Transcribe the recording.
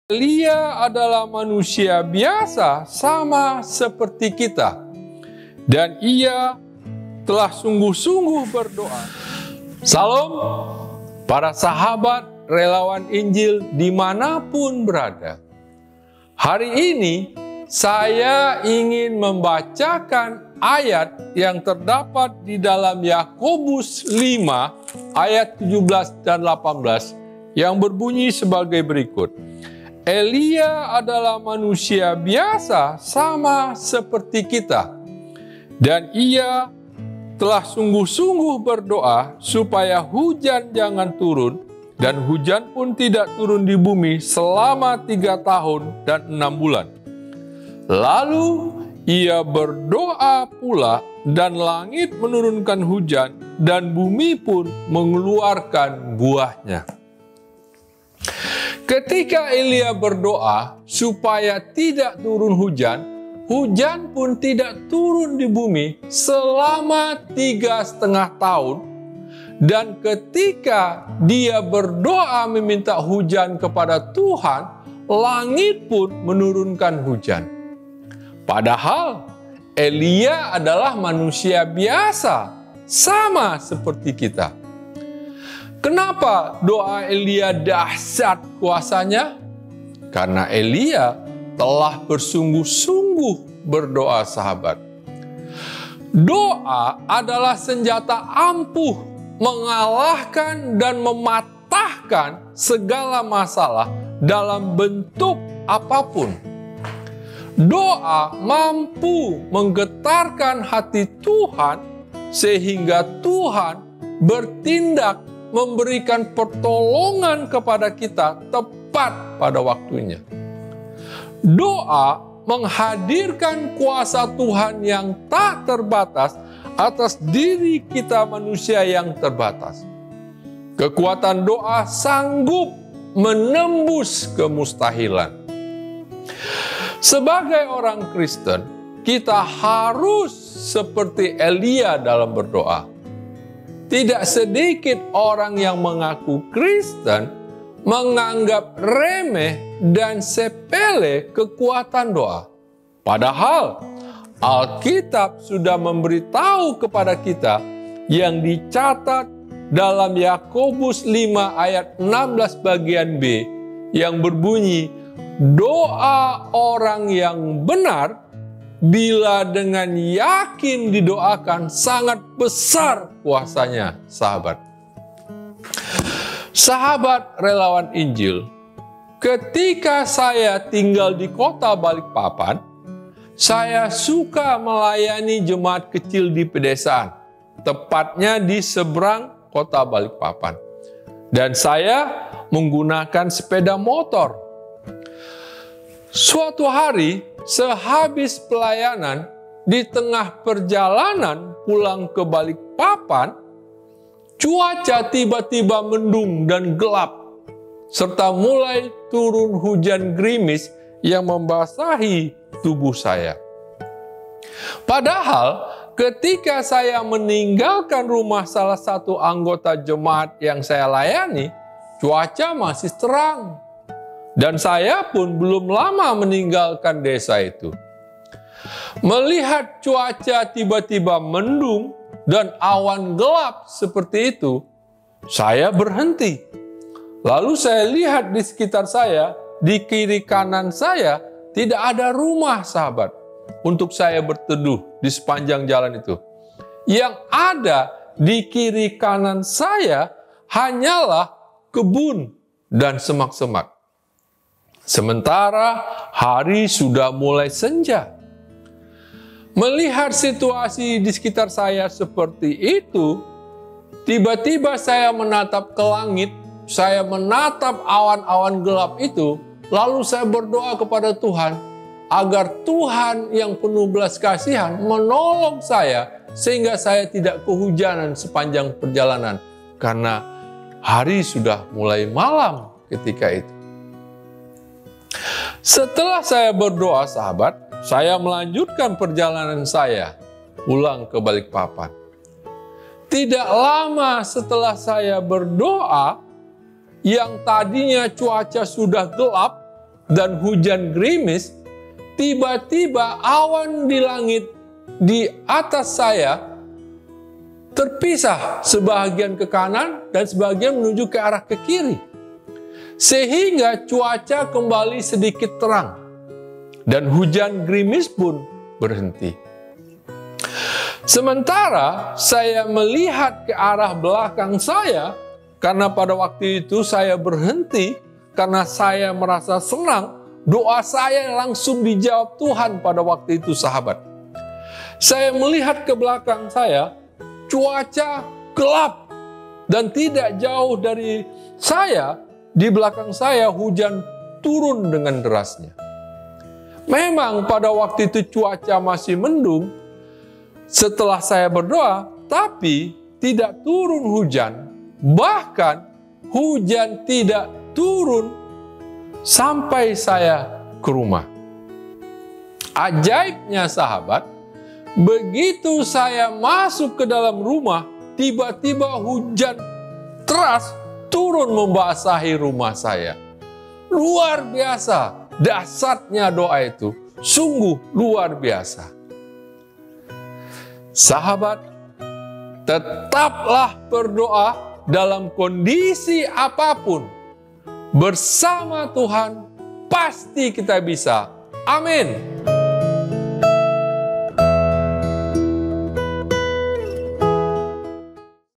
Elia adalah manusia biasa sama seperti kita. Dan ia telah sungguh-sungguh berdoa. Salam, para sahabat relawan Injil dimanapun berada. Hari ini saya ingin membacakan ayat yang terdapat di dalam Yakobus 5 ayat 17 dan 18 yang berbunyi sebagai berikut. Elia adalah manusia biasa sama seperti kita. Dan ia telah sungguh-sungguh berdoa supaya hujan jangan turun, dan hujan pun tidak turun di bumi selama 3 tahun dan 6 bulan. Lalu ia berdoa pula, dan langit menurunkan hujan, dan bumi pun mengeluarkan buahnya. Ketika Elia berdoa supaya tidak turun hujan, hujan pun tidak turun di bumi selama 3,5 tahun. Dan ketika dia berdoa meminta hujan kepada Tuhan, langit pun menurunkan hujan. Padahal Elia adalah manusia biasa, sama seperti kita. Kenapa doa Elia dahsyat kuasanya? Karena Elia telah bersungguh-sungguh berdoa, sahabat. Doa adalah senjata ampuh mengalahkan dan mematahkan segala masalah dalam bentuk apapun. Doa mampu menggetarkan hati Tuhan sehingga Tuhan bertindak memberikan pertolongan kepada kita tepat pada waktunya. Doa menghadirkan kuasa Tuhan yang tak terbatas atas diri kita manusia yang terbatas. Kekuatan doa sanggup menembus kemustahilan. Sebagai orang Kristen, kita harus seperti Elia dalam berdoa. Tidak sedikit orang yang mengaku Kristen menganggap remeh dan sepele kekuatan doa. Padahal Alkitab sudah memberitahu kepada kita yang dicatat dalam Yakobus 5 ayat 16 bagian B yang berbunyi, doa orang yang benar bila dengan yakin didoakan sangat besar kuasanya, sahabat. Sahabat relawan Injil, ketika saya tinggal di kota Balikpapan, saya suka melayani jemaat kecil di pedesaan, tepatnya di seberang kota Balikpapan. Dan saya menggunakan sepeda motor. Suatu hari, sehabis pelayanan, di tengah perjalanan pulang ke Balikpapan, cuaca tiba-tiba mendung dan gelap, serta mulai turun hujan gerimis yang membasahi tubuh saya. Padahal, ketika saya meninggalkan rumah salah satu anggota jemaat yang saya layani, cuaca masih terang. Dan saya pun belum lama meninggalkan desa itu. Melihat cuaca tiba-tiba mendung dan awan gelap seperti itu, saya berhenti. Lalu saya lihat di sekitar saya, di kiri kanan saya, tidak ada rumah, sahabat, untuk saya berteduh di sepanjang jalan itu. Yang ada di kiri kanan saya hanyalah kebun dan semak-semak. Sementara hari sudah mulai senja. Melihat situasi di sekitar saya seperti itu, tiba-tiba saya menatap ke langit, saya menatap awan-awan gelap itu, lalu saya berdoa kepada Tuhan, agar Tuhan yang penuh belas kasihan menolong saya, sehingga saya tidak kehujanan sepanjang perjalanan, karena hari sudah mulai malam ketika itu. Setelah saya berdoa, sahabat, saya melanjutkan perjalanan saya pulang ke Balikpapan. Tidak lama setelah saya berdoa, yang tadinya cuaca sudah gelap, dan hujan gerimis, tiba-tiba awan di langit di atas saya terpisah, sebagian ke kanan dan sebagian menuju ke arah ke kiri. Sehingga cuaca kembali sedikit terang dan hujan gerimis pun berhenti. Sementara saya melihat ke arah belakang saya, karena pada waktu itu saya berhenti karena saya merasa senang, doa saya langsung dijawab Tuhan pada waktu itu, sahabat. Saya melihat ke belakang saya, cuaca gelap, dan tidak jauh dari saya, di belakang saya hujan turun dengan derasnya. Memang pada waktu itu cuaca masih mendung setelah saya berdoa, tapi tidak turun hujan. Bahkan hujan tidak turun sampai saya ke rumah. Ajaibnya sahabat, begitu saya masuk ke dalam rumah, tiba-tiba hujan deras turun membasahi rumah saya. Luar biasa, dahsyatnya doa itu, sungguh luar biasa. Sahabat, tetaplah berdoa dalam kondisi apapun. Bersama Tuhan, pasti kita bisa. Amin.